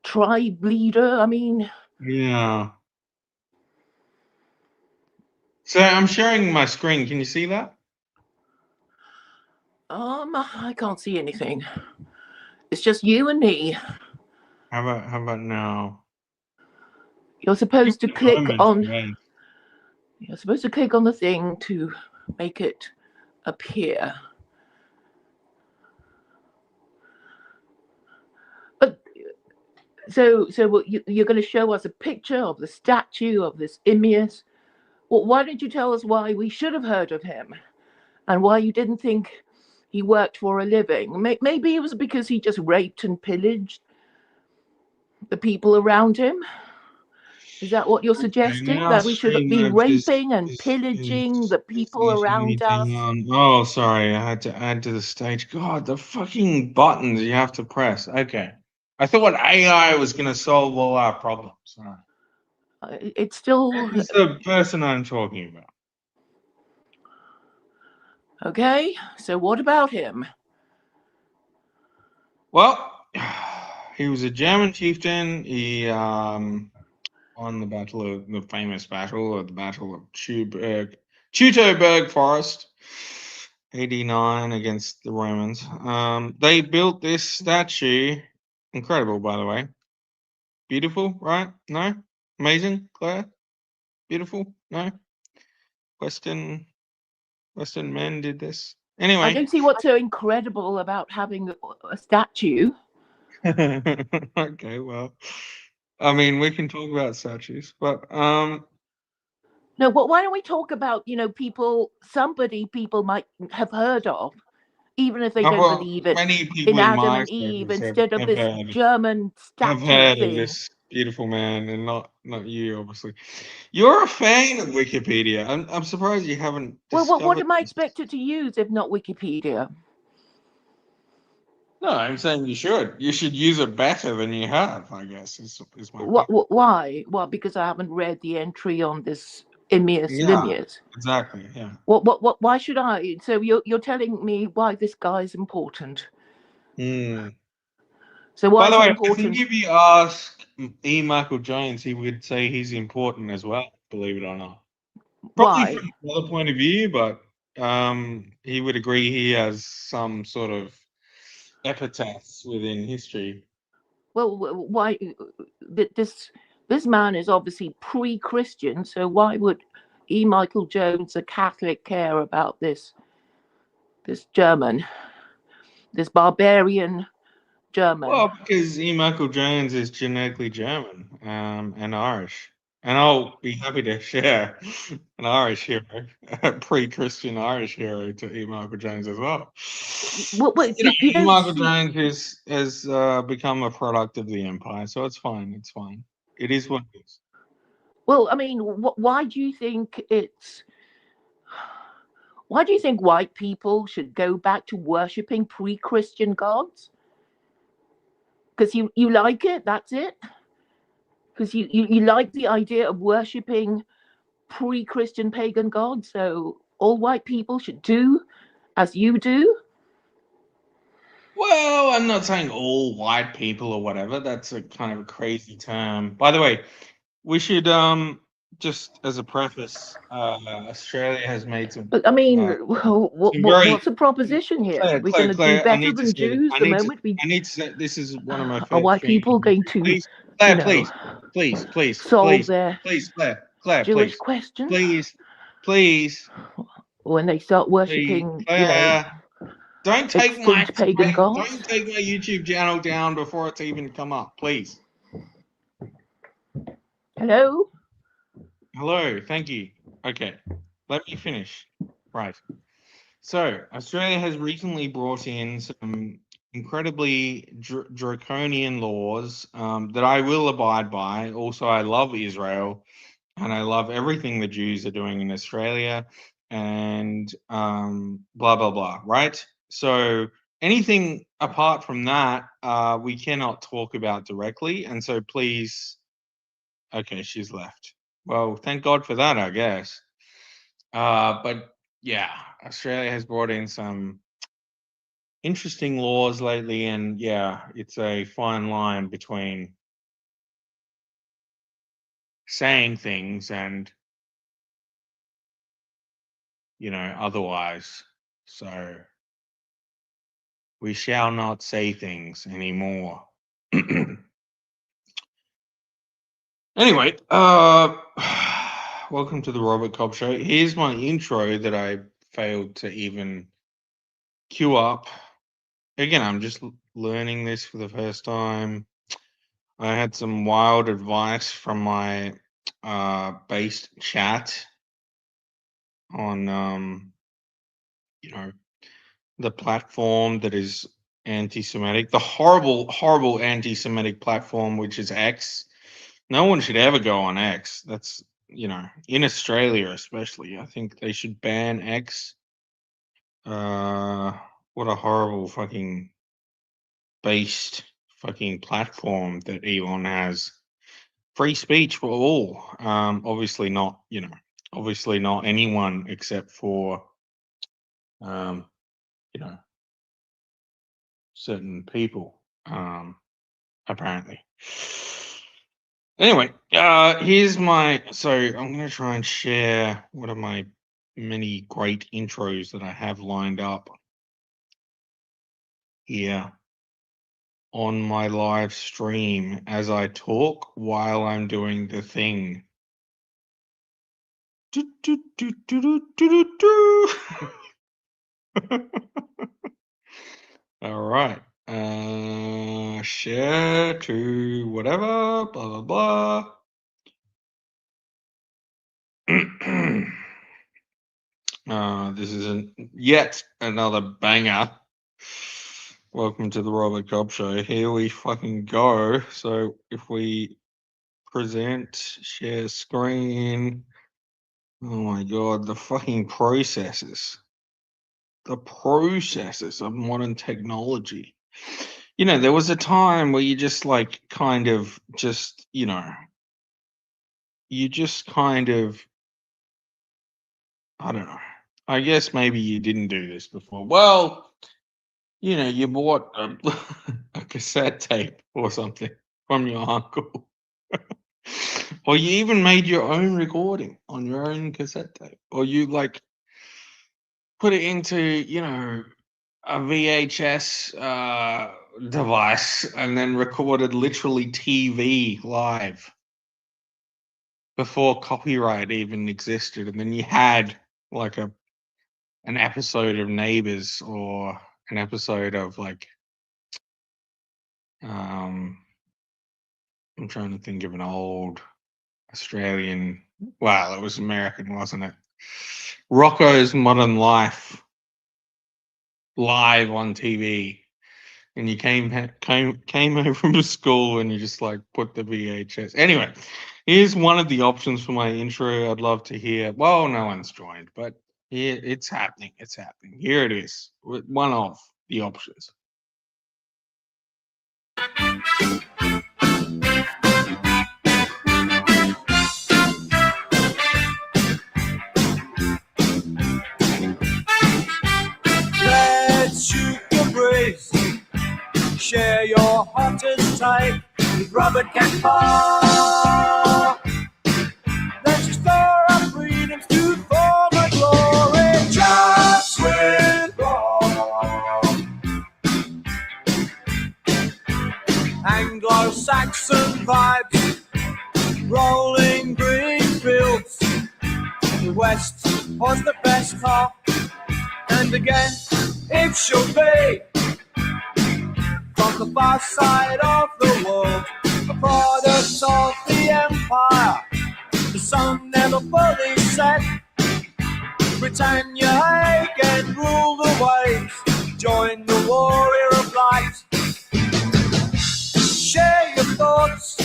tribe leader. I mean, Yeah. So I'm sharing my screen. Can you see that? I can't see anything. It's just you and me. How about now? You're Give supposed to me a click moment, on. guys. You're supposed to click on the thing to make it appear. But so what, you're going to show us a picture of the statue of this Immius. Well, why don't you tell us why we should have heard of him and why you didn't think he worked for a living? Maybe it was because he just raped and pillaged the people around him. Is that what you're Okay, suggesting? now That we should stream be mode raping and is pillaging the people letting me around us? down. Oh, sorry, I had to add to the stage. God, the fucking buttons you have to press. Okay. I thought AI was gonna solve all our problems. All right. It's still This is the person I'm talking about. okay. So what about him? Well, he was a German chieftain. He won the famous battle of the Battle of Teutoburg Forest, 89 against the Romans. They built this statue, incredible, by the way. Beautiful, right? No? Amazing, Claire? Beautiful? No? Western men did this. I Anyway. don't see what's so incredible about having a statue. Okay, well, I mean, we can talk about statues, but No, but why don't we talk about, people might have heard of, even if they don't well, believe it, many in people in Adam my and Eve circles instead of have this heard German have statue heard of thing. this beautiful man, and not you, obviously. You're a fan of Wikipedia. I'm surprised you haven't Well, what discovered am I this. expected to use if not Wikipedia? No, I'm saying you should. You should use it better than you have, I guess, is my point. Why? Well, because I haven't read the entry on this Emmius Yeah, Limius. exactly. Yeah. Why should I? So you're telling me why this guy's important. Hmm. So why By is the he way, I think important? if you ask E. Michael Jones, he would say he's important as well, believe it or not. Probably Why? from another point of view, but he would agree he has some sort of epitaphs within history. Well, why? This man is obviously pre-Christian, so why would E. Michael Jones, a Catholic, care about this German, this barbarian German? Well, because E. Michael Jones is genetically German and Irish. And I'll be happy to share an Irish hero, a pre-Christian Irish hero to E. Michael Jones as well. What You know, you E. don't Michael see? Jones has become a product of the empire, so it's fine. It's fine. It is what it is. Well, I mean, why do you think it's? Why do you think white people should go back to worshipping pre-Christian gods? Because you like it. That's it. Because you like the idea of worshipping pre-Christian pagan gods. So all white people should do as you do. Well, I'm not saying all white people or whatever. That's a kind of a crazy term. By the way, we should just as a preface, Australia has made But I mean, uh, some very what's the proposition here? Claire, We're Claire, going to do Claire. I better need to than say this. Jews the moment we I need to say this is one of my are favorite white things. people going to, Please, you Claire, know, please, please, please, solve please, their please, Claire, Claire, Jewish please, question please, please, when they start please, worshipping, Claire. extinct pagan Don't gods? take my YouTube channel down before it's even come up, please. Hello? Hello, thank you. Okay, let me finish. Right. So, Australia has recently brought in some incredibly draconian laws that I will abide by. Also, I love Israel and I love everything the Jews are doing in Australia and blah, blah, blah, right? So, anything apart from that, we cannot talk about directly. And so, please, okay, she's left. Well, thank God for that, I guess. But yeah, Australia has brought in some interesting laws lately, and yeah, it's a fine line between saying things and, otherwise. So we shall not say things anymore. Anyway, welcome to the Robert Cobb Show. Here's my intro that I failed to even queue up. Again, I'm just learning this for the first time. I had some wild advice from my based chat on the platform that is anti-Semitic, the horrible anti-Semitic platform, which is X. No one should ever go on X. That's, in Australia especially, I think they should ban X. What a horrible fucking based fucking platform that Elon has. Free speech for all. Obviously not anyone except for certain people, apparently. Anyway, here's so I'm going to try and share one of my many great intros that I have lined up here on my live stream as I talk while I'm doing the thing. All right. Share to whatever, blah, blah, blah. This is yet another banger. Welcome to the Robert Cobb Show. Here we fucking go. So if we present, share screen. Oh my God, the fucking processes. The processes of modern technology. There was a time where you just you just kind of, I don't know. I guess maybe you didn't do this before. Well, you bought a cassette tape or something from your uncle. Or you even made your own recording on your own cassette tape. Or you put it into, a VHS device and then recorded literally TV live before copyright even existed, and then you had an episode of Neighbours or an episode of I'm trying to think of an old Australian, well, it was American, wasn't it? Rocco's Modern Life live on TV, and you came home from school and you just put the VHS. Anyway, here's one of the options for my intro. I'd love to hear. Well, no one's joined, but here it's happening. It's happening. Here it is. One of the options. Let's shoot the breeze. Share your hottest take with Robert Campbell. Let's restore our freedoms to former glory. Just with Rob. Anglo-Saxon vibes, rolling green fields. The West was the best half, and again it shall be. From the far side of the world, a product of the empire, the sun never fully set. Britannia again rule the waves, join the warrior of light. Share your thoughts,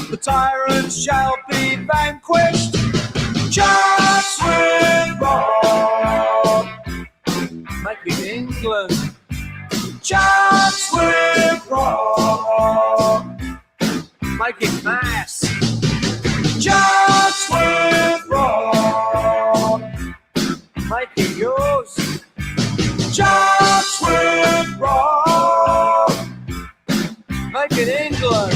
the tyrant shall be vanquished. Just with Rob, make it England. Just with Rob, make it mass. Just with Rob, make it yours. Just with England.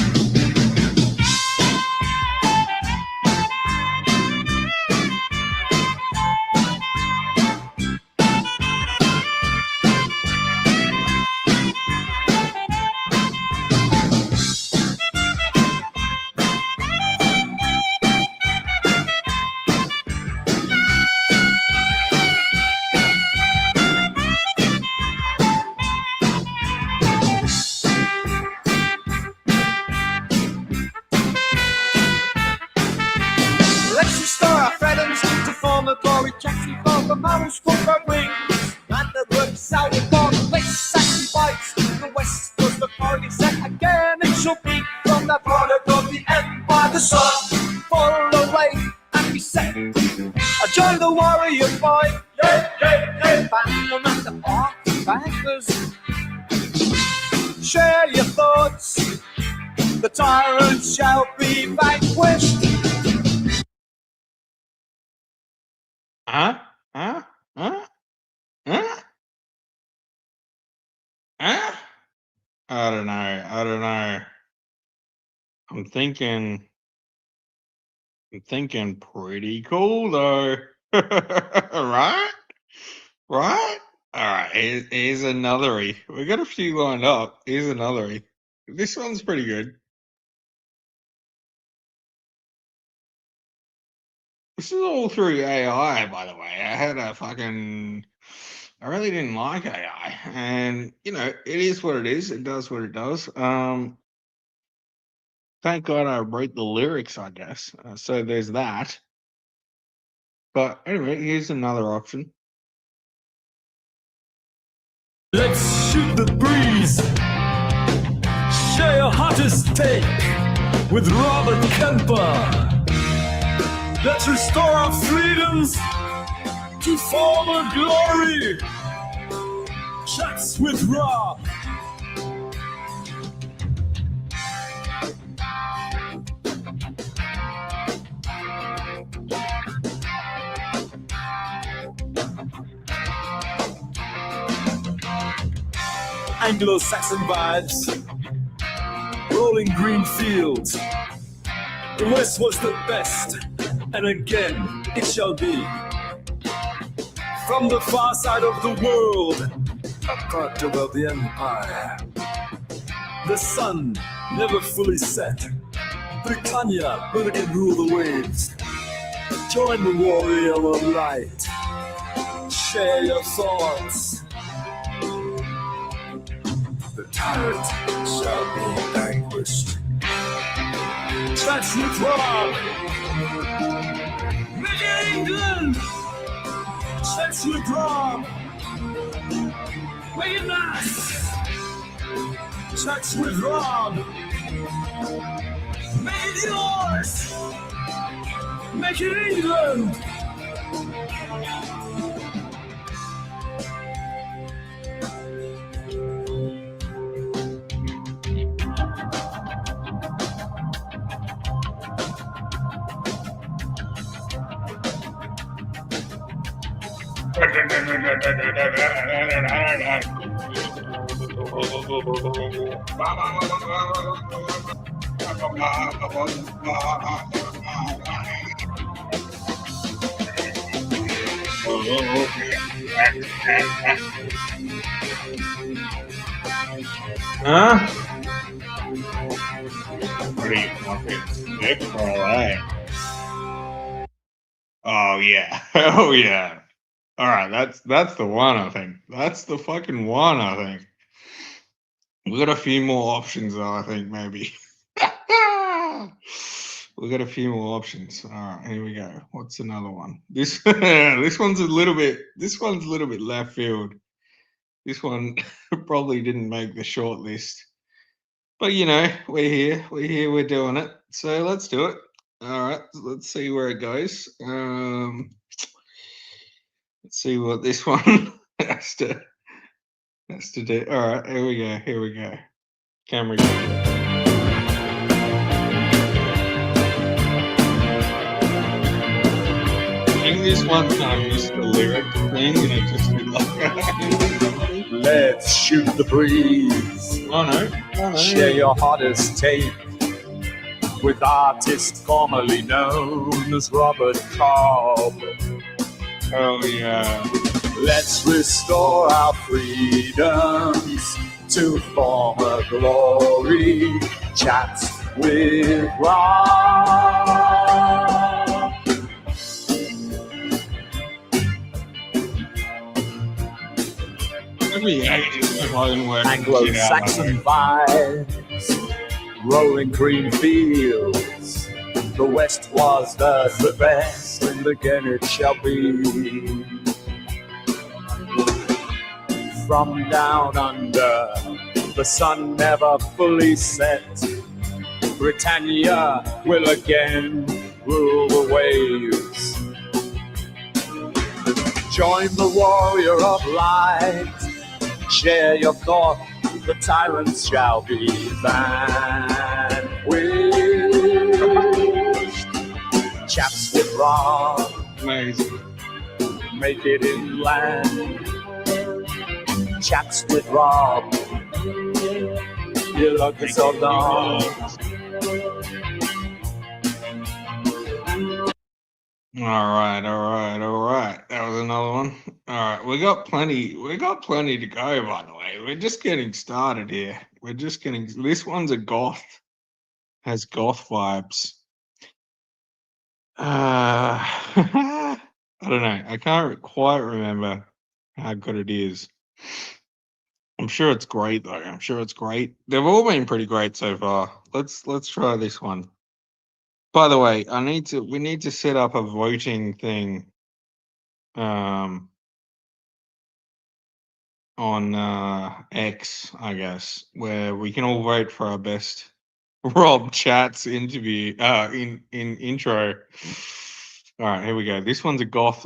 Let's restore our freedoms to former glory. Taxi for the models for our wings. And the roots out of all the place sacrifice. The West was the party set again. It shall be from the product of the empire. The sun fall away and be set. I join the warrior fight. Yeah, yeah, yeah. Band them at the park, bankers. Share your thoughts. The tyrant shall be vanquished. Huh? Huh? Huh? Huh? Huh? I don't know. I'm thinking pretty cool though. Right? Right? Alright, here's anothery. We got a few lined up. Here's anothery. This one's pretty good. This is all through AI, by the way. I really didn't like AI. And, you know, it is what it is. It does what it does. Thank God I wrote the lyrics, I guess. So there's that. But anyway, here's another option. Let's shoot the breeze. Share your hottest take with Robert Kemper. Let's restore our freedoms to former glory. Chats with Rob. Anglo-Saxon vibes, rolling green fields. The West was the best, and again it shall be. From the far side of the world, a part of the empire. The sun never fully set. Britannia will again rule the waves. Join the warrior of light. Share your thoughts. The tyrant shall be vanquished. Chats with Rob. Make it England. Chats with Rob. Make it nice. Chats with Rob. Make it yours. Make it England. Huh? Pretty fucking sick, alright. Oh yeah. Oh yeah. Alright, that's the one, I think. That's the fucking one, I think. We got a few more options though, I think, maybe. We got a few more options. Alright, here we go. What's another one? This this one's a little bit left field. This one probably didn't make the short list. But you know, we're here, we're doing it. So let's do it. Alright, let's see where it goes. Let's see what this one has to do. Alright, here we go. Camera. I think this one's not just the lyric thing, and it just be like Let's shoot the breeze. Oh no. Share your hottest take with artist formerly known as Robert Cobb. Oh yeah. Let's restore our freedoms to former glory. Chats with Rob. Every ages if I didn't work. Anglo-Saxon vibes, rolling green fields. The West was the best, and again it shall be. From down under, the sun never fully set. Britannia will again rule the waves. Join the warrior of light. Share your thought, the tyrants shall be vanquished. Chaps with Rob, Amazing. make it inland. Chaps with Rob, you look so long. All right. That was another one. All right, we got plenty to go, by the way. We're just getting started here. This one's a goth, has goth vibes. I don't know. I can't quite remember how good it is. I'm sure it's great though. I'm sure it's great. They've all been pretty great so far. Let's try this one. By the way, we need to set up a voting thing on X, I guess, where we can all vote for our best Rob Chats interview in intro. All right, here we go. This one's a goth.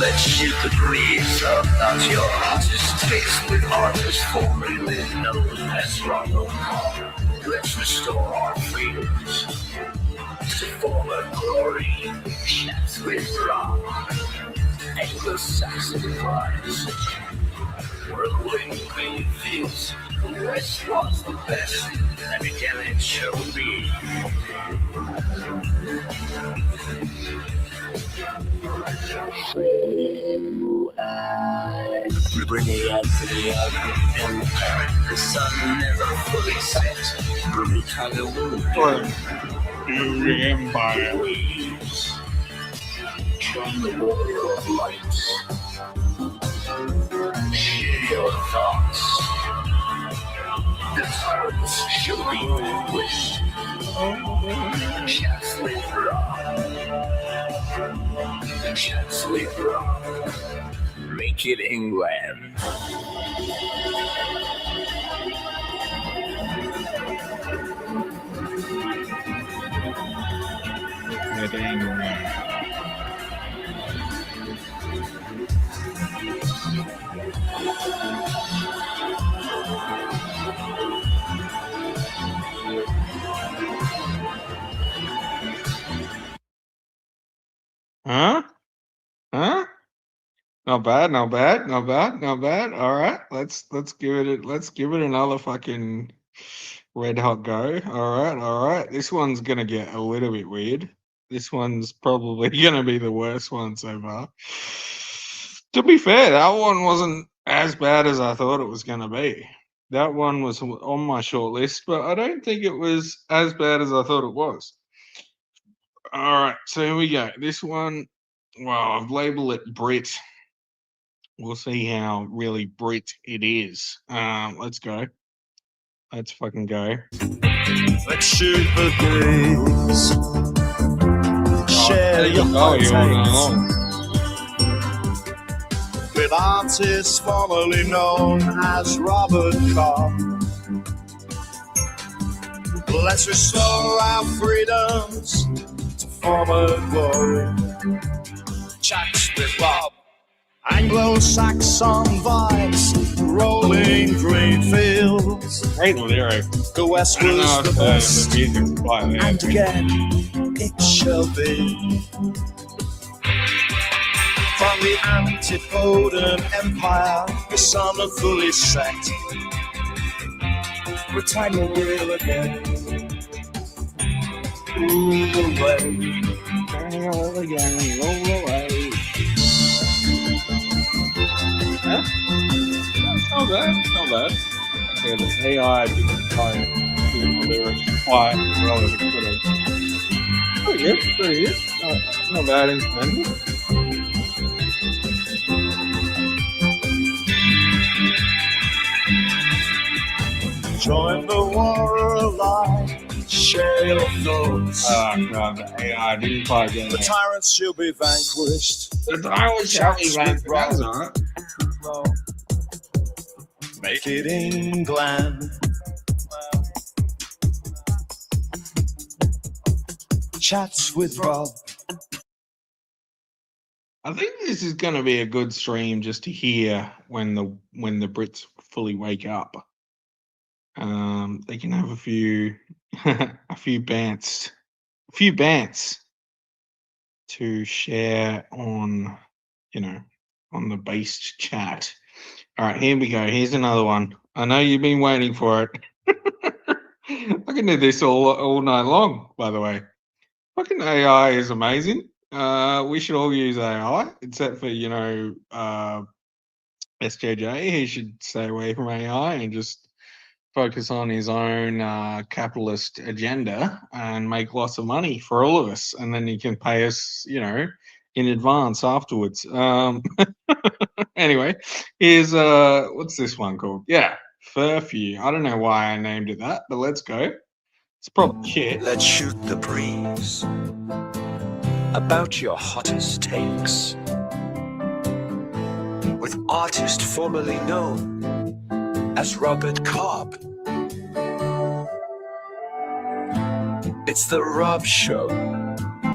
Let's shoot the breeze about your artist taste with artists formerly known as Ronald Cobb. Let's restore our freedoms to former glory. Chats with Rob. Anglo-Saxon vibes. Whirlwind green fields. The West was the best, and again it shall be. We bring it out to the empire. The sun never fully set. Bring Hollywood. The Empire. Waves. Join the warrior of light. Share your thoughts. The tyrants shall be vanquished. Chats with Rob. Chats with Rob. Make it England. Huh? Not bad. All right, let's give it another fucking red hot go. All right. This one's gonna get a little bit weird. This one's probably gonna be the worst one so far. To be fair, that one wasn't as bad as I thought it was gonna be. That one was on my short list, but I don't think it was as bad as I thought it was. All right, so here we go. This one, well, I've labeled it Brit. We'll see how really Brit it is. Let's go. Let's fucking go. Let's shoot the breeze. Share your takes with artists formerly known as Robert Cobb. Let's restore our freedoms to former glory. Chats with Rob. Anglo-Saxon vibes, rolling green fields. Great lyric. The West I don't was know the if best, the music's quite there. and again it shall be. From the antipodal empire, the sun are fully set. With time will reel again. Rule away. Turning all again, roll away. Huh? It's not bad. It's not bad. Yeah, the AI didn't try to do the lyrics quite well as it could have. Pretty good. Pretty good. Not bad instrumental. Join the war alive, share your thoughts. Oh god, the AI didn't quite get The it. tyrants shall be vanquished. The tyrant shall be vanquished. That was alright. Make it England. Chats with Rob. I think this is going to be a good stream just to hear when the Brits fully wake up. They can have a few a few bants to share on, you know, on the based chat. All right, here we go. Here's another one. I know you've been waiting for it. I can do this all night long, by the way. Fucking AI is amazing. We should all use AI, except for, you know, SJJ. He should stay away from AI and just focus on his own capitalist agenda and make lots of money for all of us. And then he can pay us, you know, in advance afterwards. Anyway, here's, what's this one called? Yeah, Furfew. I don't know why I named it that, but let's go. It's probably shit. Let's shoot the breeze about your hottest takes with artist formerly known as Robert Cobb. It's the Rob Show.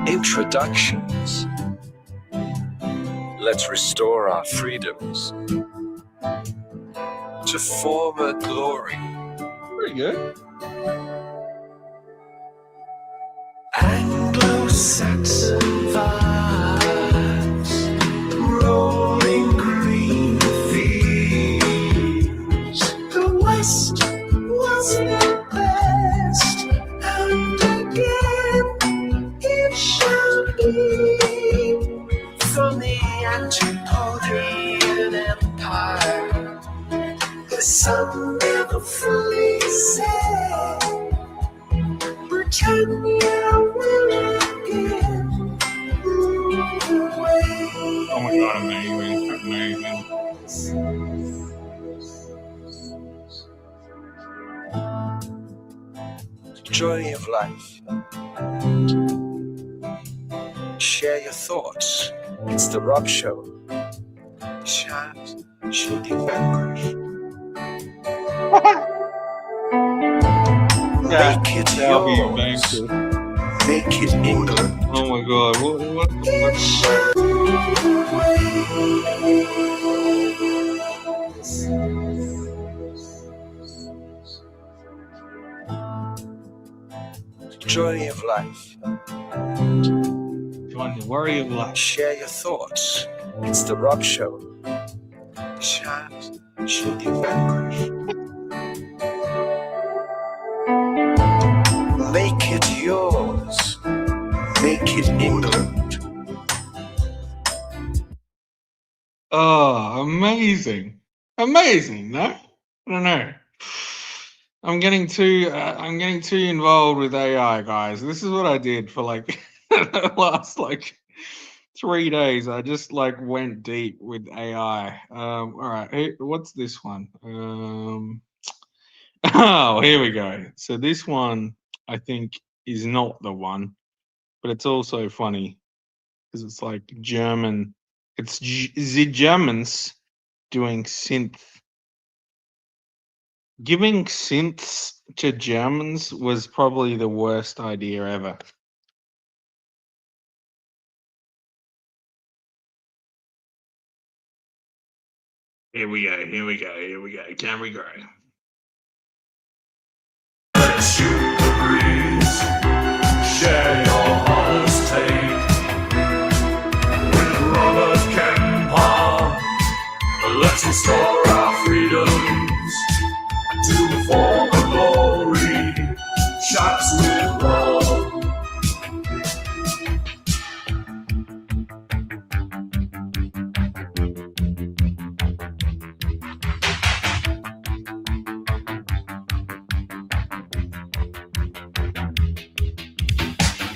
Introductions. Let's restore our freedoms to former glory. Pretty good. Anglo-Saxon vibes, rolling green fields. The West was the best, and again it shall be. From the Antipodean Empire, the sun never fully set. Britannia will again rule away. Oh my god, amazing. Amazing. Joy of life. Share your thoughts. It's the Rob Show. Chat should be vanquished. Make it That'll be yours. amazing. Make it England. Oh my god, what? It shall Joy of life. Join the worry of life. Share your thoughts. It's the Rob Show. Chat should be vanquished. Make it yours. Make it England. Oh, amazing. Amazing, no? I don't know. I'm getting too involved with AI, guys. This is what I did for like the last like 3 days. I just like went deep with AI. All right, what's this one? Oh, here we go. So this one I think is not the one, but it's also funny because it's like German. It's the Germans doing synth. Giving synths to Germans was probably the worst idea ever. Here we go. Here we go. Here we go. Can we go? Let's shoot the breeze. Share your honest take with Robert Kemper. Let's restore our freedoms to the former glory. Shots with Rob.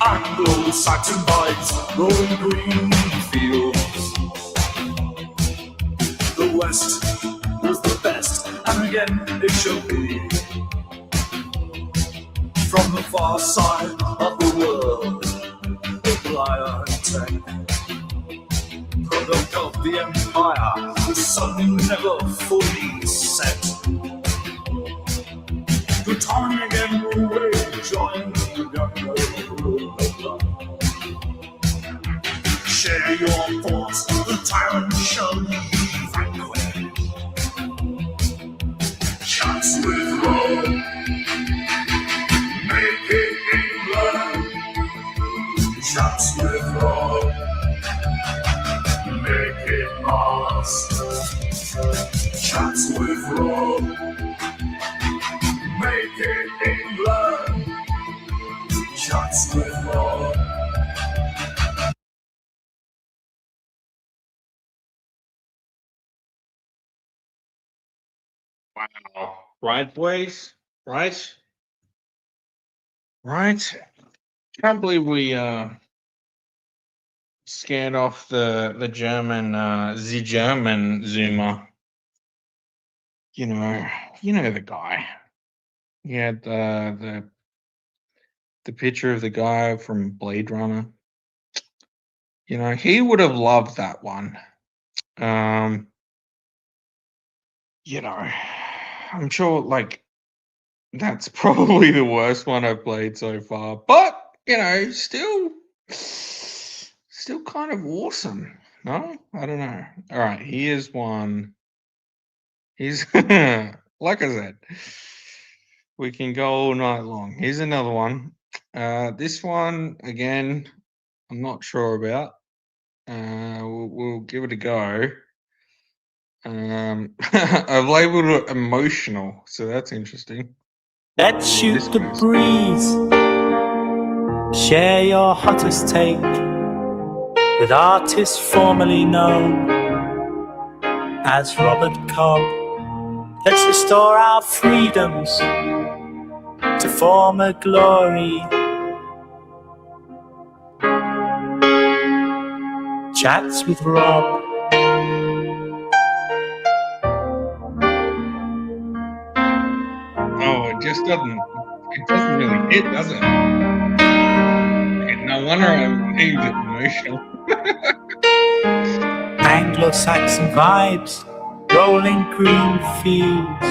Anglo-Saxon vibes, rolling green fields. The West was the best, and again it shall be. From the far side of the world, the lion tank. Product of the empire, the sun never fully set. The time again will join the younger. Share your thoughts, the tyrant shall be vanquished. Chance with Rome, make it England. Chance with Rome, make it Mars. Chance with Rome, make it England. Chance with Rome. Wow. Right, boys? Right? Right? Can't believe we scared off the German Zoomer. You know the guy. He had the picture of the guy from Blade Runner. You know, he would have loved that one. You know, I'm sure like that's probably the worst one I've played so far. But, you know, still kind of awesome. No? I don't know. All right, here's one. He's like I said, we can go all night long. Here's another one. This one again, I'm not sure about. We'll give it a go. I've labeled it emotional, so that's interesting. Let's shoot the breeze. Share your hottest take with artists formerly known as Robert Cobb. Let's restore our freedoms to former glory. Chats with Rob. Oh, it just doesn't really hit, does it? And no wonder I'm named it emotional. Anglo-Saxon vibes, rolling green fields.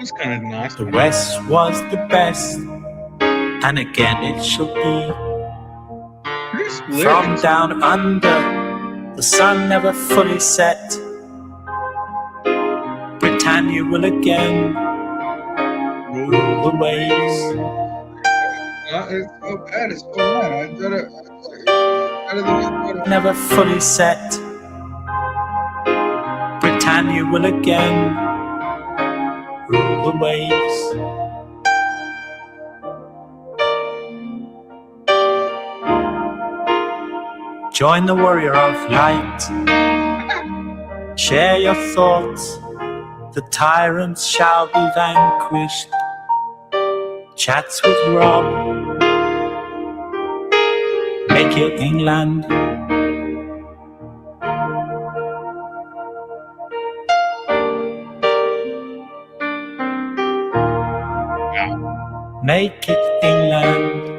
It's kind of nice. The West was the best, and again it shall be. From down under, the sun never fully set. Britannia will again rule the waves. It's so bad. It's so bad. I gotta Never fully set. Britannia will again rule the waves. Join the warrior of light. Share your thoughts. The tyrants shall be vanquished. Chats with Rob. Make it England. Make it England.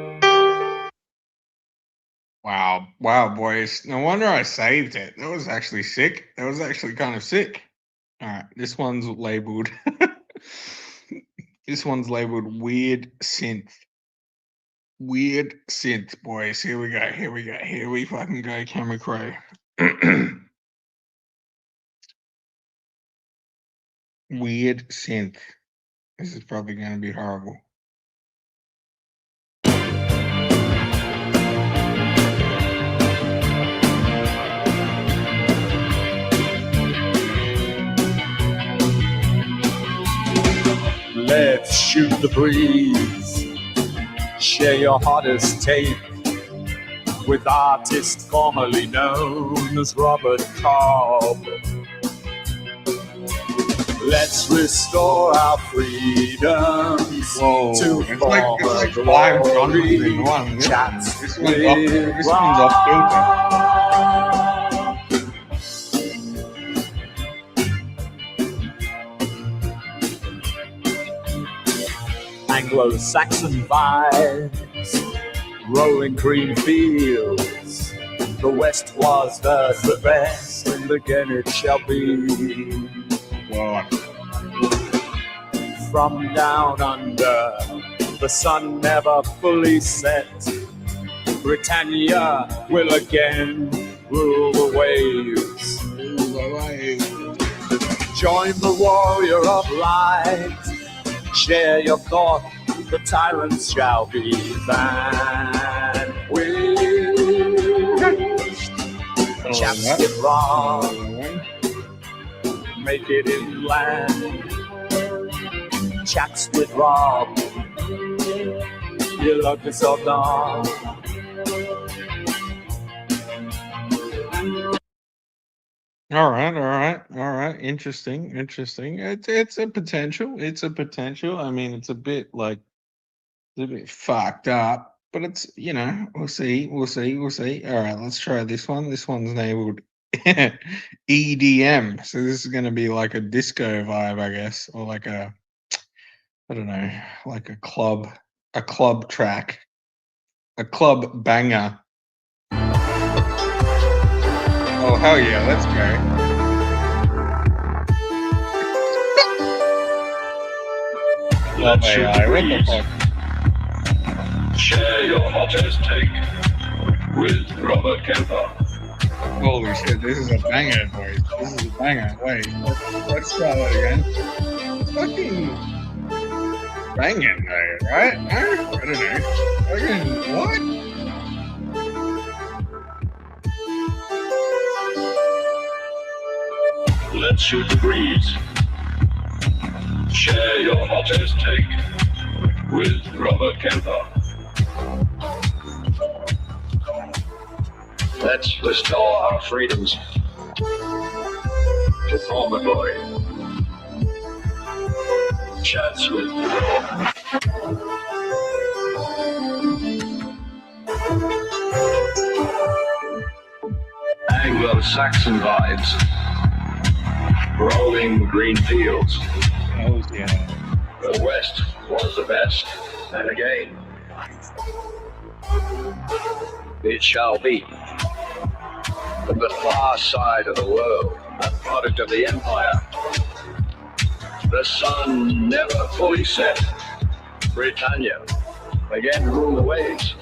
Wow, boys. No wonder I saved it. That was actually sick. That was actually kind of sick. All right, this one's labeled. This one's labeled weird synth. Weird synth, boys. Here we go. Here we fucking go, Camera Crow. weird synth. This is probably going to be horrible. Let's shoot the breeze. Share your hottest take with artist formerly known as Robert Cobb. Let's restore our freedoms Whoa, to it's like former five genres glory. in one. Chats This with one's off kilter. Anglo-Saxon vibes, rolling green fields. The West was first the best, and again it shall be. Wow. From down under, the sun never fully set. Britannia will again rule the waves. Join the warrior of light. Share your thought, the tyrants shall be vanquished. Chaps get wrong, make it inland. Chats with Rob, you love yourself down. All right. Interesting. It's a potential. I mean, it's a bit fucked up, but it's, we'll see. All right, let's try this one. This one's labeled EDM. So this is going to be like a disco vibe, I guess, or like a, I don't know, like a club track, a club banger. Oh, hell yeah, let's go. Let's shoot AI, the what the breeze. fuck? Share your hottest take with Robert Kemper. Holy shit, this is a banger, boys. This is a banger. Wait, let's try that again. Fucking banging, though, right? No? I don't know. Fucking what? Let's shoot the breeze. Share your hottest take with Robert Kemper. Let's restore our freedoms to former glory. Chats with Anglo-Saxon vibes. Rolling green fields. Oh, yeah. The West was the best, and again, it shall be. From the far side of the world, a product of the empire, the sun never fully set. Britannia again rule the waves.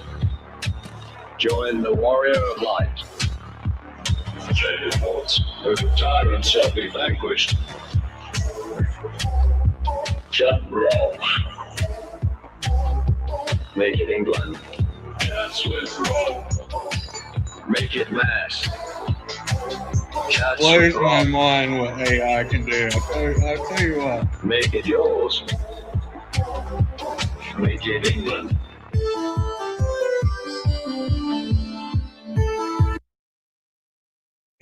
Join the warrior of light. Share your thoughts, the tyrant shall be vanquished. Chat Rob. Make it England. Chats with Rob. Make it mass. Chats Blows with my Rob. mind what AI can do. I'll tell you what. Make it yours. Make it England.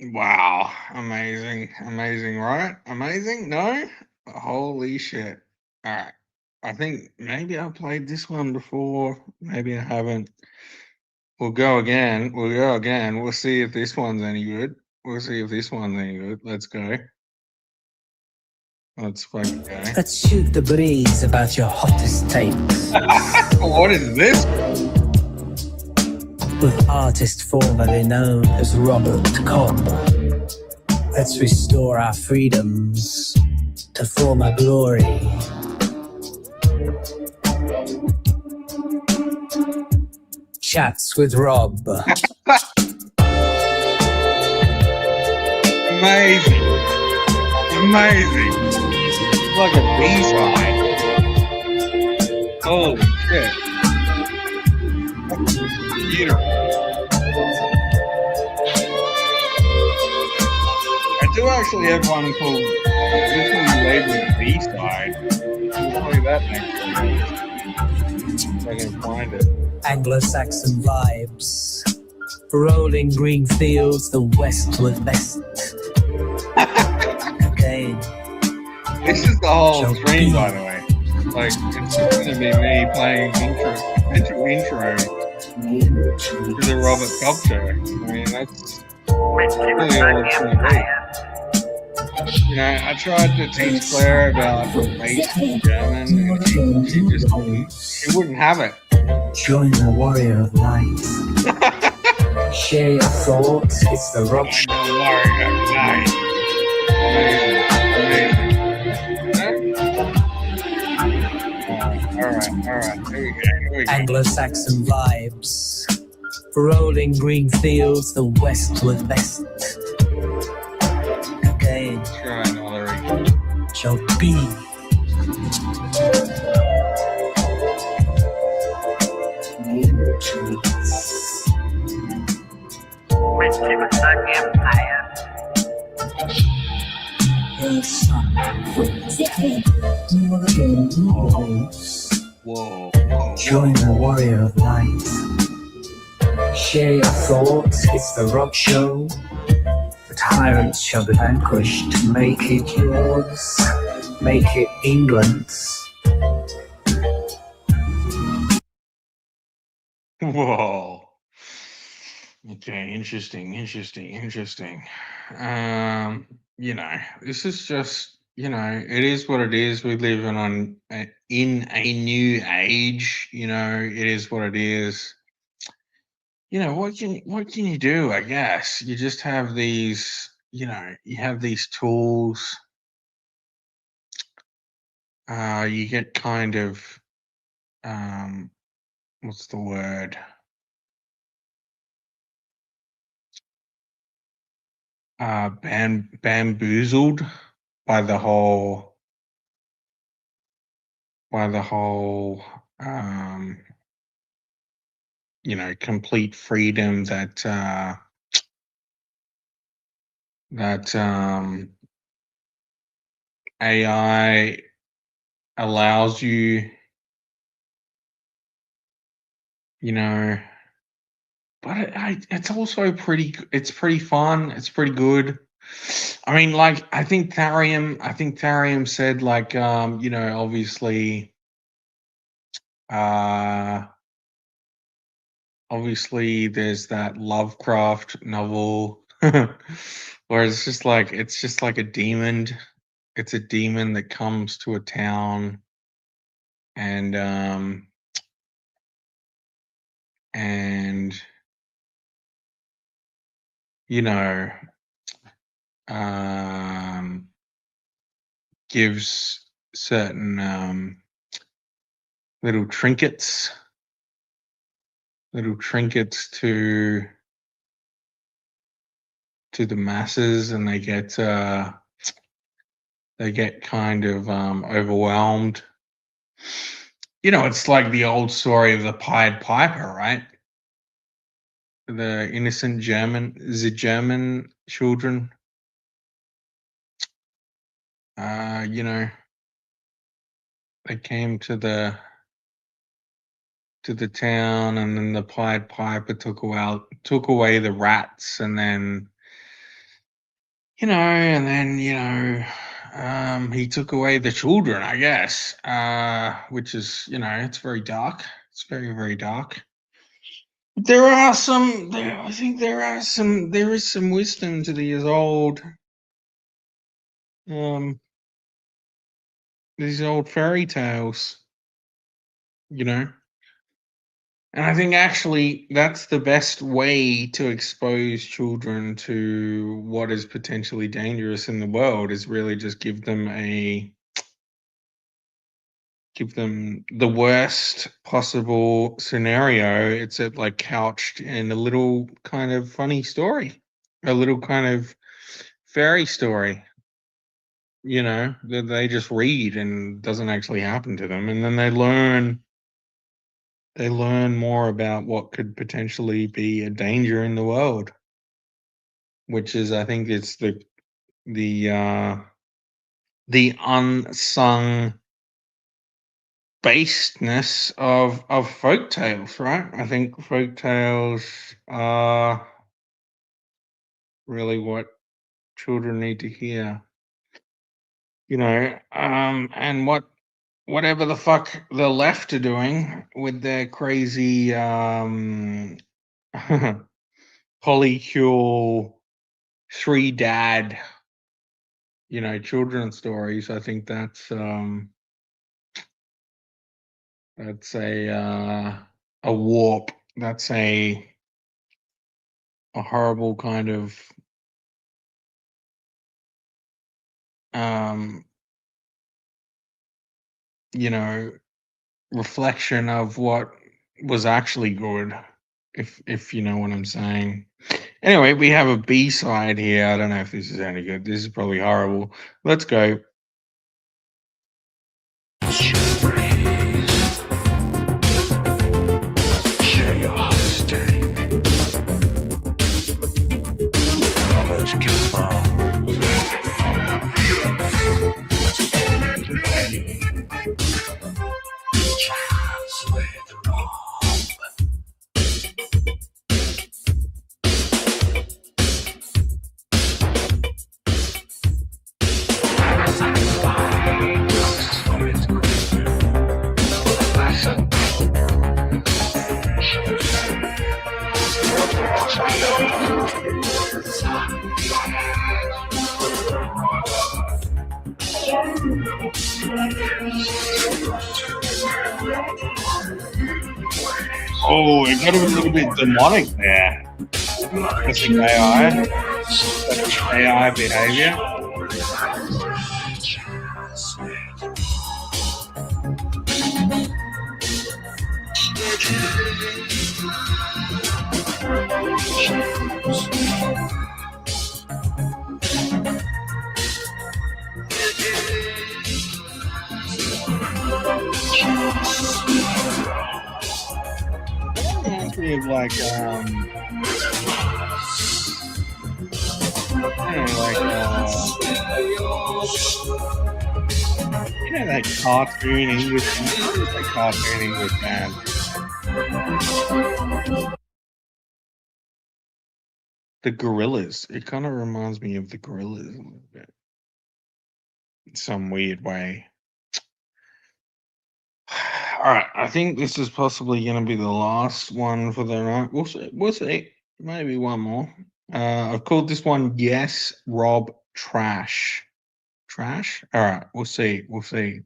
Wow. Amazing, right? Amazing? No? Holy shit. All right. I think maybe I played this one before. Maybe I haven't. We'll go again. We'll see if this one's any good. Let's go. Let's fucking go. Let's shoot the breeze about your hottest takes What is this? with artist formerly known as Robert Cobb. Let's restore our freedoms to former glory. Chats with Rob. Amazing. like a B-side. Holy shit. Beautiful. I do actually have one called this one's labeled B-side. I'll play that next week. If I can find it. Anglo-Saxon vibes, rolling green fields, the westward best. Again, This is the whole So stream, be- by the way. Like, it's just gonna be me playing intro to the Robert Cobb show. I mean, that's really all it's gonna be. You know, I tried to teach Claire about basic German, and she wouldn't have it. join the warrior of light. Share your thoughts, it's the rock show. Don't worry, guys. Amazing, amazing. All right. Here we go. Anglo-Saxon vibes, rolling green fields, the westward best. Again, Try another again. shall be. Whoa. Join the warrior of light. Share your thoughts, it's the rock show. The tyrants shall be vanquished. Make it yours, make it England's. Whoa. Okay, interesting. You know, this is just, you know, it is what it is. We live in a new age. You know, it is what it is. You know, what can you do? I guess you just have these. You know, you have these tools. You get kind of what's the word? Bamboozled by the whole you know, complete freedom that AI allows you, you know, but it's also it's pretty fun. It's pretty good. I mean, like, I think Tharium said, like, you know, obviously, there's that Lovecraft novel where it's just like a demon. It's a demon that comes to a town and you know, gives certain little trinkets to the masses, and they get kind of overwhelmed. You know, it's like the old story of the Pied Piper, right? The innocent German children. You know, they came to the town, and then the Pied Piper took away the rats, and then he took away the children, I guess. Which is, you know, it's very dark. It's very, very dark. There is some wisdom to these old fairy tales, you know. And I think actually that's the best way to expose children to what is potentially dangerous in the world, is really just give them the worst possible scenario, except like couched in a little kind of funny story, a little kind of fairy story. they just read and it doesn't actually happen to them, and then they learn more about what could potentially be a danger in the world, which is, I think, it's the unsung basedness of folk tales, right? I think folk tales are really what children need to hear, and whatever the fuck the left are doing with their crazy polycule 3-dad, children's stories. I think that's a warp. That's a horrible kind of reflection of what was actually good, if you know what I'm saying. Anyway, we have a B-side here. I don't know if this is any good. This is probably horrible. Let's go. Oh, it got a little bit demonic there. That's an AI. That's AI behavior. Reminds me of like that cartoon English, that cartoon English man. The Gorillas. It kind of reminds me of the Gorillas a little bit, in some weird way. All right, I think this is possibly going to be the last one for the night. We'll see. We'll see. Maybe one more. I've called this one Yes, Rob Trash. Trash? All right, we'll see. We'll see.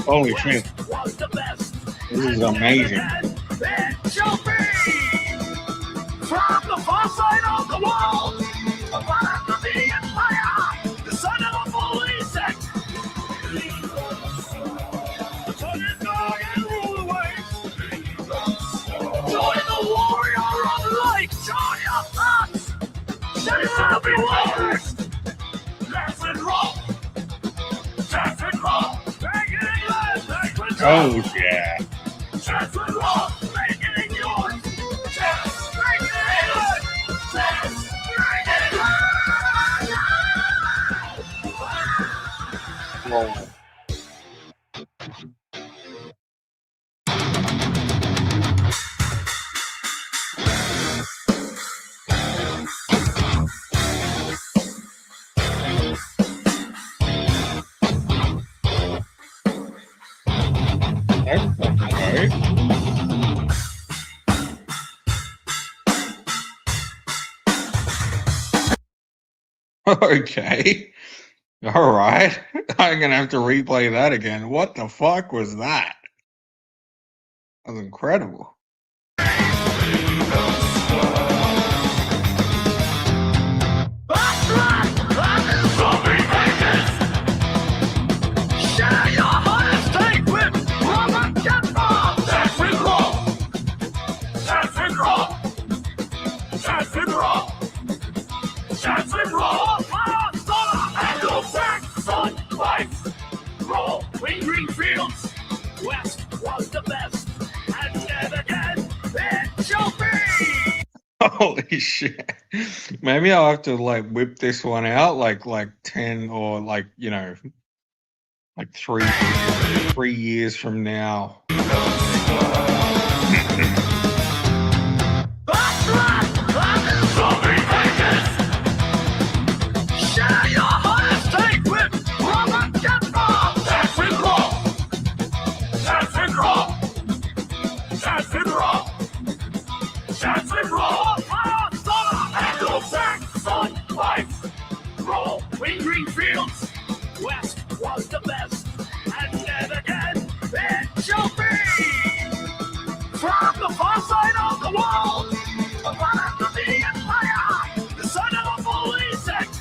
Holy shit. This is amazing. From the far side of the world, above the empire, the son of a police sect. Turn it dog and rule away. Join the warrior of light. Join your thoughts. There will be wars. Let's roll. Let's roll. Oh, yeah. Whoa. Okay. All right. I'm going to have to replay that again. What the fuck was that? That was incredible. Green fields, West was the best, and yet again it shall be. Holy shit. Maybe I'll have to like whip this one out like 10 or like, you know, like 3 years from now. Green fields, West was the best, and yet again it shall be. From the far side of the world, upon after the empire, the son of a fully sect.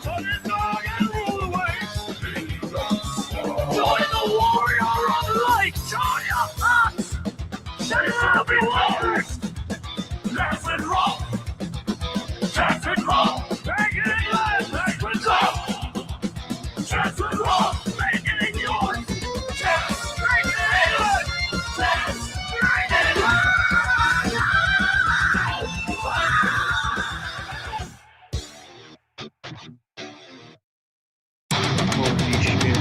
Turn his dog and rule the waves. Join the warrior of light, show your thoughts. Shall you be warriors? Laugh and roll. Laugh and roll. Make it live, make it go. Laugh and roll. Make it yours. Make it yours. Make it Holy shit.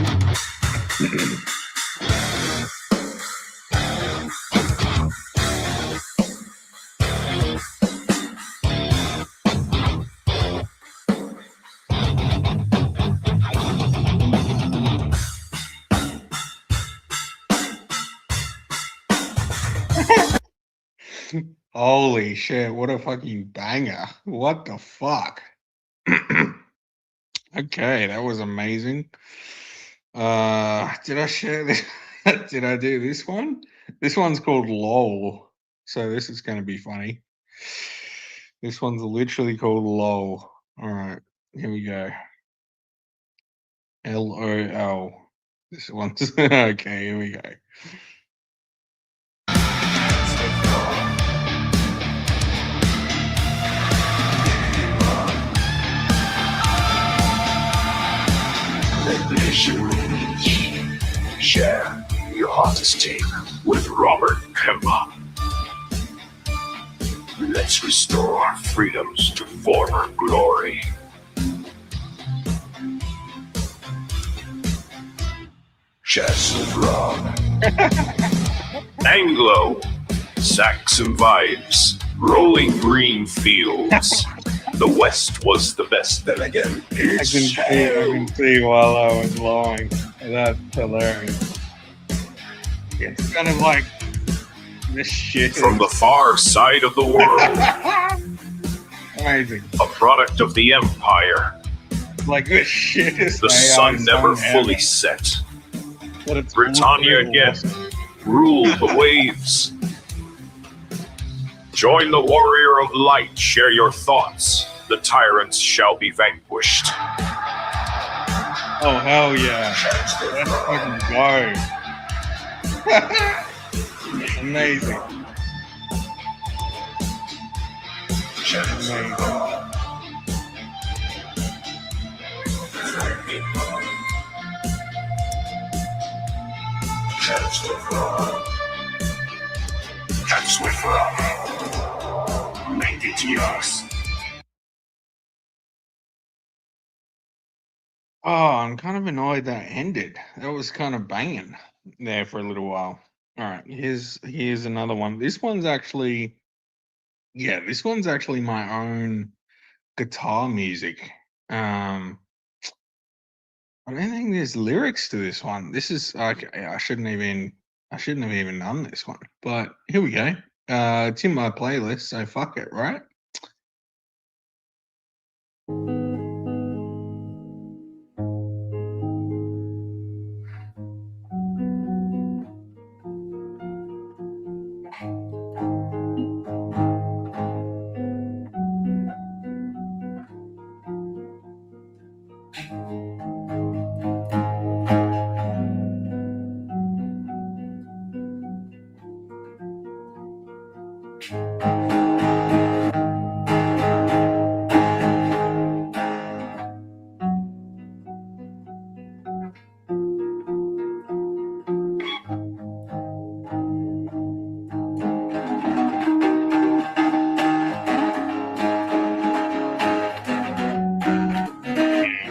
Holy shit, what a fucking banger. What the fuck? Okay, that was amazing. Did I share this? Did I do this one? This one's called LOL. So this is going to be funny. This one's literally called LOL. All right, here we go. LOL. This one's okay, here we go. Share your hottest take with Robert Kemba. Let's restore our freedoms to former glory. Chess and Rob. Anglo. Saxon vibes. Rolling green fields. The West was the best. Then again, I can see while I was lying. That's hilarious. It's kind of like this shit. From the far side of the world. Amazing. A product of the Empire. Like this shit is The sun never fully set. Britannia again. Rule the waves. Join the warrior of light. Share your thoughts. The tyrants shall be vanquished. Oh, hell yeah. Let's fucking go. Amazing. Amazing. That's with Rob. Make it yours. Oh, I'm kind of annoyed that ended. That was kind of banging there for a little while. All right, here's another one. This one's actually my own guitar music. I don't think there's lyrics to this one. This is okay. I shouldn't have even done this one. But here we go. It's in my playlist, so fuck it, right?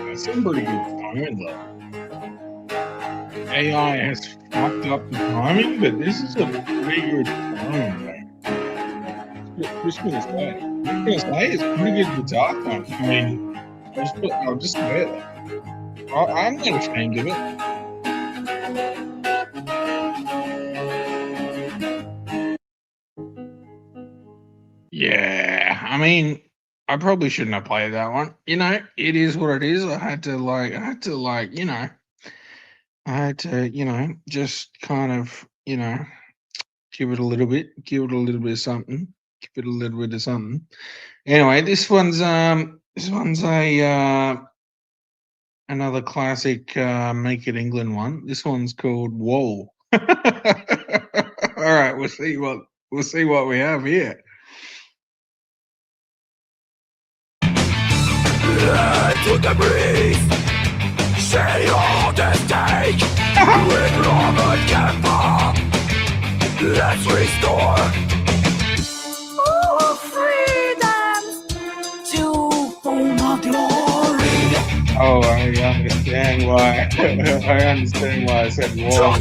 That's some pretty good timing, though. AI has fucked up the timing, but this is a pretty good timing, though. Just gonna say, it's pretty good guitar time. I mean, I'll just say it. I'm not ashamed of it. Yeah, I mean, I probably shouldn't have played that one. You know, it is what it is. I had to just kind of, give it a little bit of something, Anyway, this one's a another classic Make It England one. This one's called Whoa. All right, we'll see what we have here. To the breeze, say all the stake with Robert Kemper. Let's restore all freedom to home of glory. Oh, I understand why. I understand why I said whoa.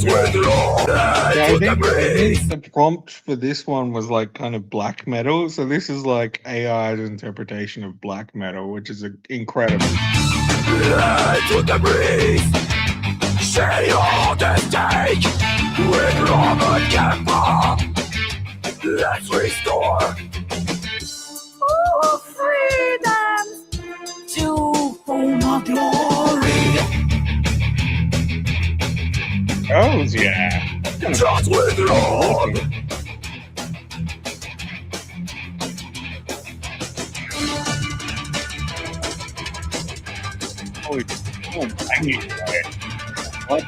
Yeah, I think the prompt for this one was like kind of black metal. So this is like AI's interpretation of black metal, which is incredible. To the breeze, say all the stake with Robert Kemper. Let's restore all freedom to home of glory. Oh yeah. Just with Rob. Holy, oh, dang it. What?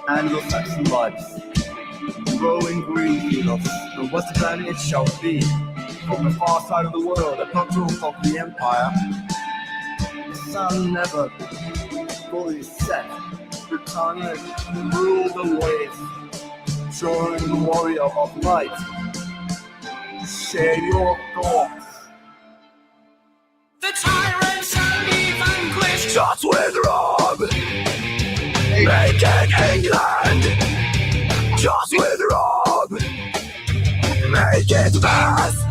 Anglo-Saxon vibes. Rolling green fields, the western land it shall be. From the far side of the world, a control of the empire. The sun never fully set. Britannia rule the waves, showing the warrior of light. Share your thoughts. The tyrant shall be vanquished. Just with Rob. Make it England. Just with Rob. Make it fast.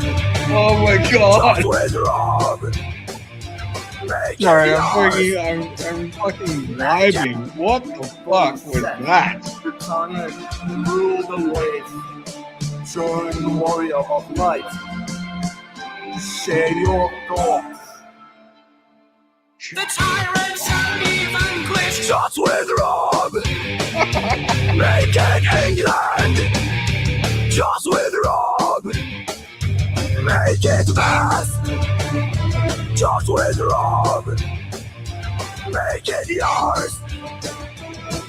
Oh my god. Just with Rob. Sorry, I'm fucking vibing. What the fuck was that? Britannia rule the waves, showing the warrior of light. Share your thoughts. The tyrant shall be vanquished. Just with Rob. Make it England. Just with Rob. Make it fast. Just with Rob. Make it yours.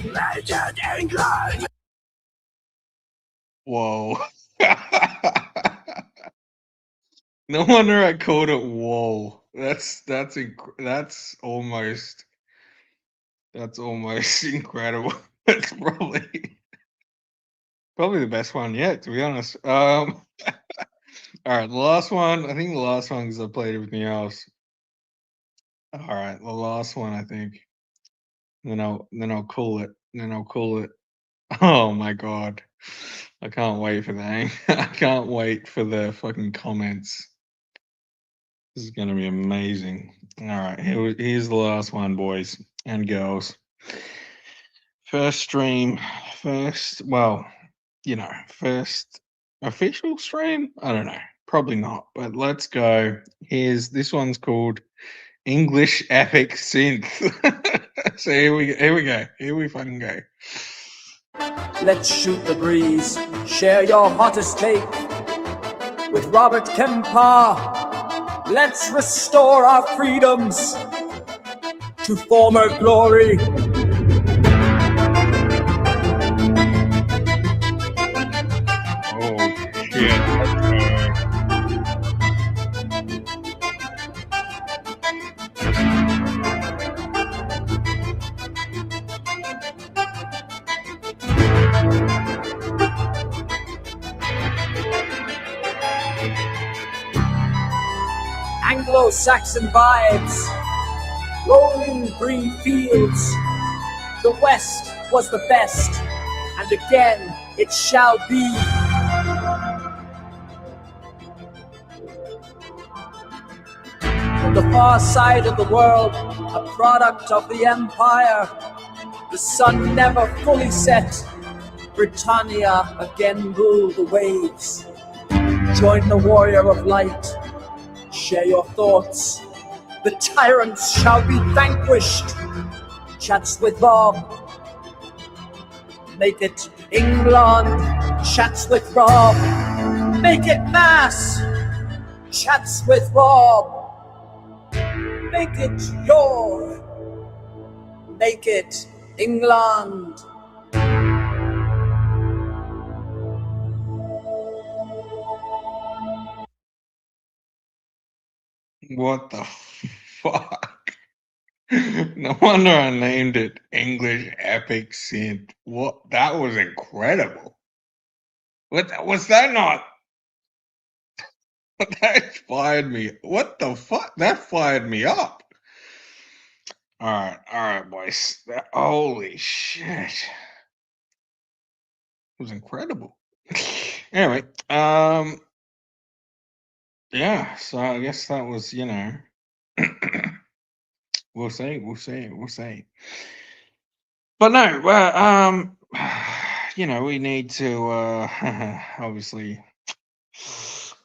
Make it England. Whoa. No wonder I called it whoa. That's almost incredible. It's probably the best one yet, to be honest. All right, the last one. I think the last one because I played everything else. All right, the last one. I think. Then I'll call it. Oh my god, I can't wait for that. I can't wait for the fucking comments. This is gonna be amazing. All right, here's the last one, boys and girls. First official stream. I don't know, probably not. But let's go. This one's called English epic synth. So here we go. Here we fucking go. Let's shoot the breeze. Share your hottest take with Robert Kempa. Let's restore our freedoms to former glory. Oh shit. Anglo-Saxon vibes, rolling green fields. The West was the best, and again it shall be. On the far side of the world, a product of the empire, the sun never fully set. Britannia again ruled the waves. Join the warrior of light. Share your thoughts. The tyrants shall be vanquished. Chats with Rob. Make it England. Chats with Rob. Make it mass. Chats with Rob. Make it your. Make it England. What the fuck? No wonder I named it English Epic Synth. What? That was incredible. What was that not? That fired me. What the fuck? That fired me up. All right, boys. Holy shit. It was incredible. Anyway, yeah, so I guess that was, we'll see. But no, well, we need to obviously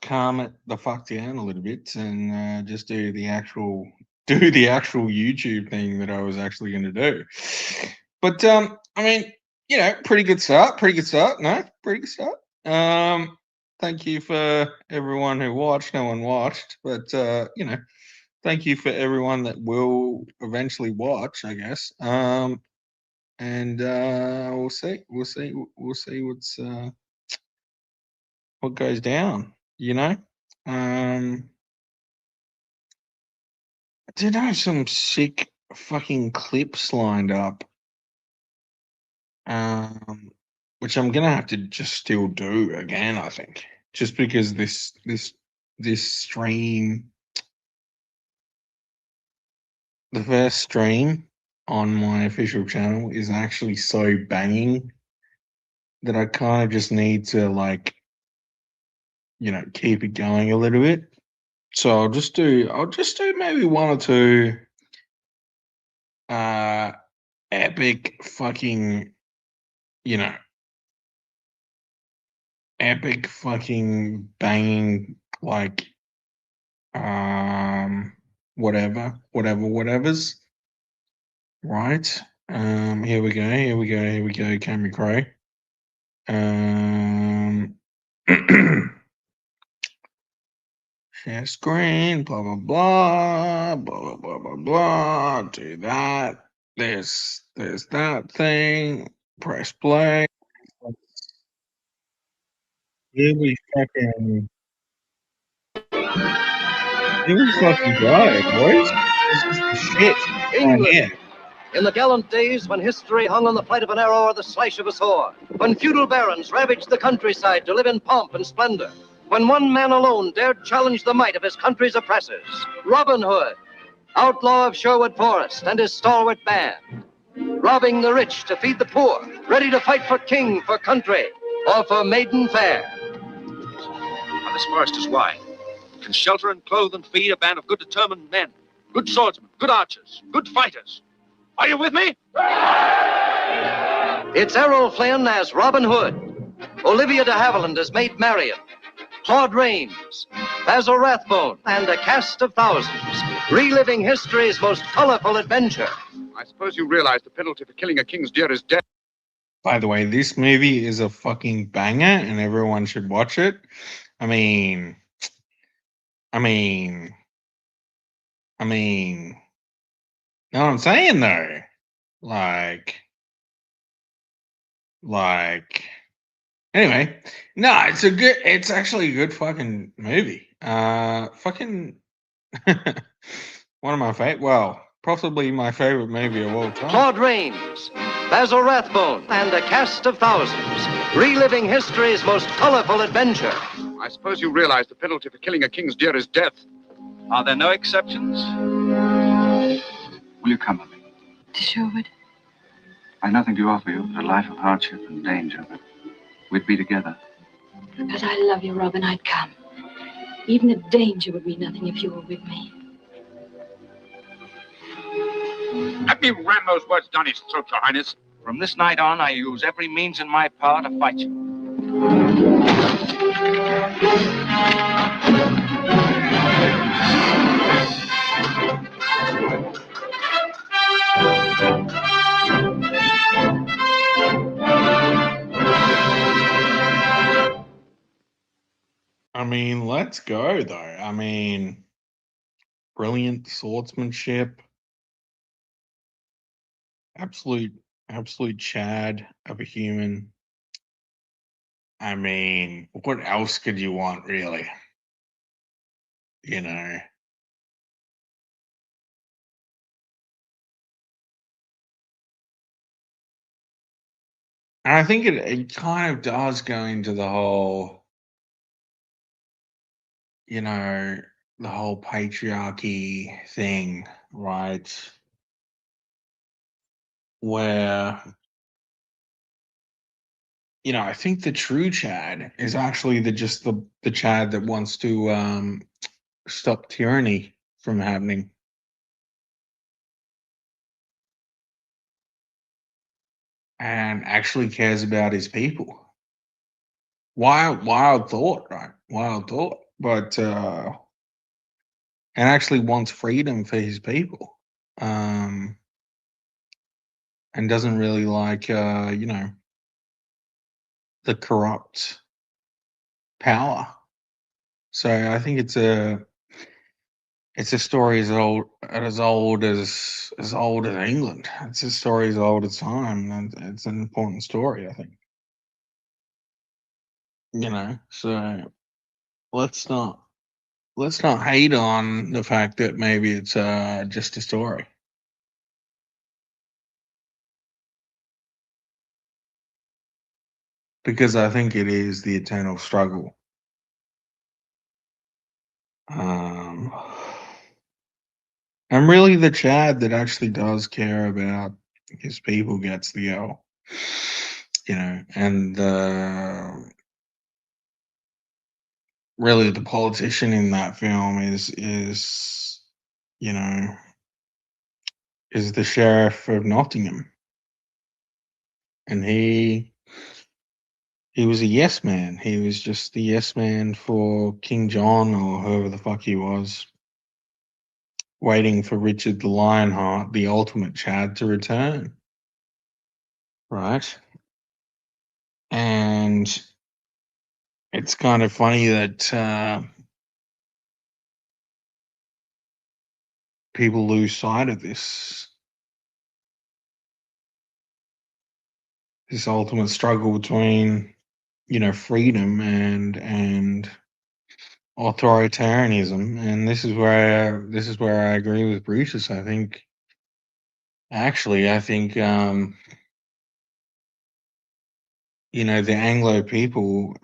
calm it the fuck down a little bit and just do the actual YouTube thing that I was actually going to do. But I mean, pretty good start. No, pretty good start. Thank you for everyone who watched. No one watched, but thank you for everyone that will eventually watch, I guess. And we'll see what goes down. I did have some sick fucking clips lined up. Which I'm gonna have to just still do again, I think, just because this stream, the first stream on my official channel, is actually so banging that I kind of just need to keep it going a little bit. So I'll just do maybe one or two epic fucking epic fucking banging whatevers. Right. Here we go, Camera Crow. Share screen, blah blah blah, blah blah blah blah. Do that. There's that thing. Press play. Here we fucking go, boys. This is the shit. England. In the gallant days when history hung on the flight of an arrow or the slash of a sword, when feudal barons ravaged the countryside to live in pomp and splendor, when one man alone dared challenge the might of his country's oppressors, Robin Hood, outlaw of Sherwood Forest, and his stalwart band, robbing the rich to feed the poor, ready to fight for king, for country, or for maiden fair. Now this forest is wide. It can shelter and clothe and feed a band of good determined men, good swordsmen, good archers, good fighters. Are you with me? It's Errol Flynn as Robin Hood, Olivia de Havilland as Maid Marian, Claude Rains, Basil Rathbone, and a cast of thousands reliving history's most colorful adventure. I suppose you realize the penalty for killing a king's deer is death. By the way, this movie is a fucking banger and everyone should watch it. I mean, know what I'm saying though? Anyway, no, it's actually a good fucking movie. Fucking one of my possibly my favorite movie of all time. Claude Rains, Basil Rathbone, and a cast of thousands, reliving history's most colorful adventure. I suppose you realize the penalty for killing a king's deer is death. Are there no exceptions? Will you come with me? To Sherwood? I've nothing to offer you but a life of hardship and danger, but we'd be together. But I love you, Robin. I'd come. Even the danger would be nothing if you were with me. Let me ram those words down his throat, Your Highness. From this night on, I use every means in my power to fight you. I mean, let's go though. I mean, brilliant swordsmanship. Absolute Chad of a human. I mean, what else could you want, really? You know. And I think it kind of does go into the whole, you know, the whole patriarchy thing, right? Where, you know, I think the true Chad is actually the Chad that wants to stop tyranny from happening. And actually cares about his people. Wild thought, right? Wild thought. But and actually wants freedom for his people. And doesn't really like you know, the corrupt power. So I think it's a story as old as England. It's a story as old as time, and it's an important story, I think. You know, so let's not hate on the fact that maybe it's just a story. Because I think it is the eternal struggle. And really the Chad that actually does care about his people gets the L. You know, and really the politician in that film is you know, is the sheriff of Nottingham. And he was a yes man. He was just the yes man for King John or whoever the fuck he was, waiting for Richard the Lionheart, the ultimate Chad, to return. Right? And it's kind of funny that people lose sight of this ultimate struggle between, you know, freedom and authoritarianism. And this is where I agree with Brutus. I think you know, the Anglo people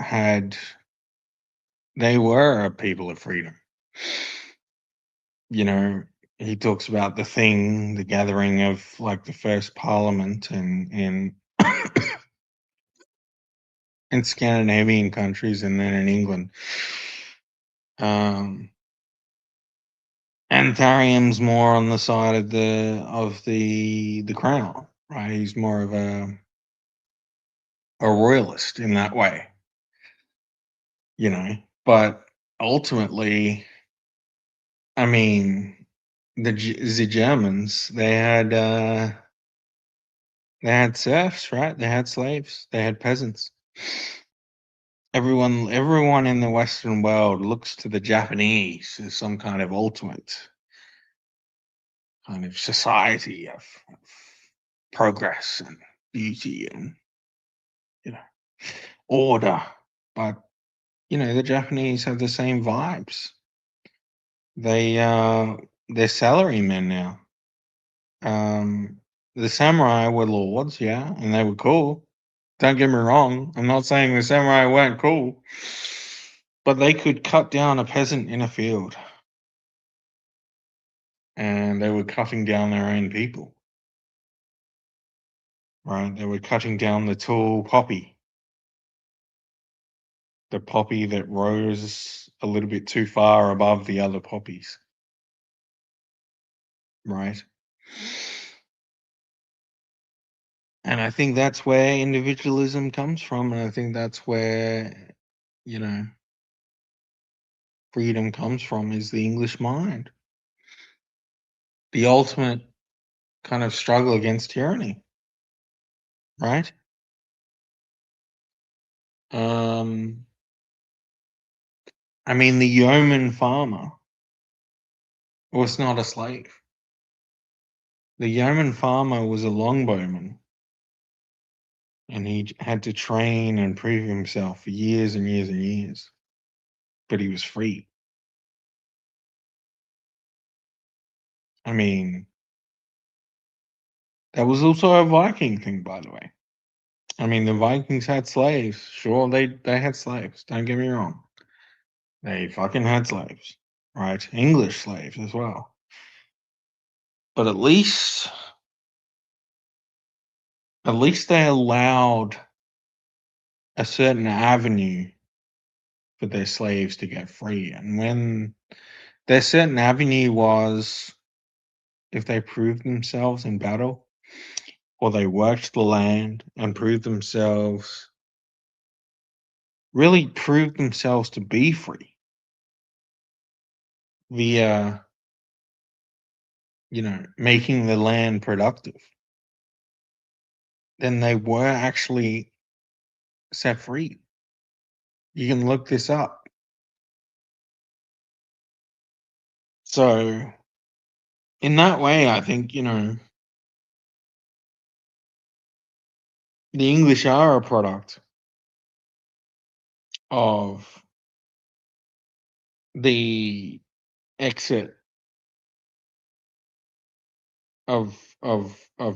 they were a people of freedom. You know, he talks about the gathering of like the first parliament in in Scandinavian countries and then in England. And Tharium's more on the side of the crown, right? He's more of a royalist in that way, you know. But ultimately, I mean, the Germans, they had serfs, right? They had slaves. They had peasants. Everyone in the Western world looks to the Japanese as some kind of ultimate kind of society of progress and beauty and order. But the Japanese have the same vibes. They're salarymen now. The samurai were lords, yeah, and they were cool. Don't get me wrong. I'm not saying the samurai weren't cool, but they could cut down a peasant in a field, and they were cutting down their own people. Right? They were cutting down the tall poppy, the poppy that rose a little bit too far above the other poppies. Right? And I think that's where individualism comes from, and I think that's where, freedom comes from, is the English mind. The ultimate kind of struggle against tyranny. Right? I mean, the yeoman farmer was not a slave. The yeoman farmer was a longbowman, and he had to train and prove himself for years and years and years, but he was free. I mean, that was also a Viking thing, by the way. I mean, the Vikings had slaves. Sure, they had slaves. Don't get me wrong. They fucking had slaves, right? English slaves as well. But at least they allowed a certain avenue for their slaves to get free. And when their certain avenue was, if they proved themselves in battle, or they worked the land and proved themselves to be free via, making the land productive, then they were actually set free. You can look this up. So, in that way, I think, the English are a product of the exit of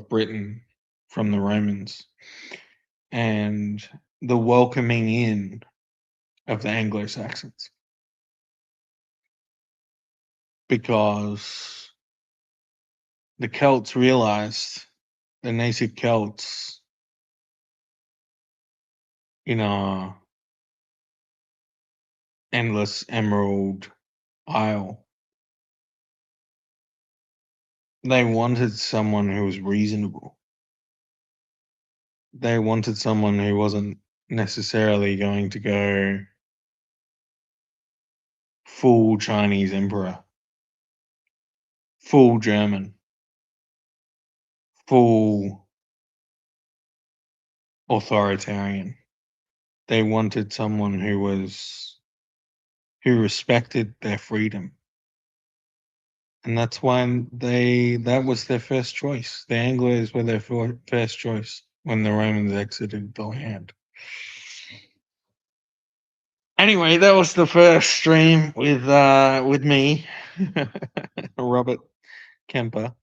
Britain from the Romans and the welcoming in of the Anglo-Saxons, because the Celts realized, the native Celts in our endless emerald isle, they wanted someone who was reasonable. They wanted someone who wasn't necessarily going to go full Chinese emperor, full German, full authoritarian. They wanted someone who respected their freedom. And that's why that was their first choice. The Anglos were their first choice when the Romans exited the land. Anyway, that was the first stream with me, Robert Kemper.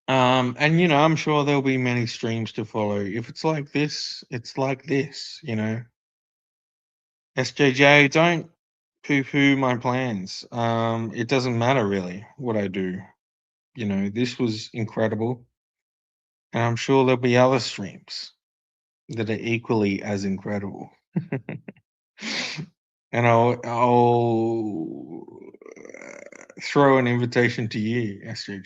And I'm sure there'll be many streams to follow. If it's like this, it's like this, SJJ, don't poo-poo my plans. It doesn't matter really what I do. This was incredible. And I'm sure there'll be other streams that are equally as incredible. And I'll throw an invitation to you, SJJ.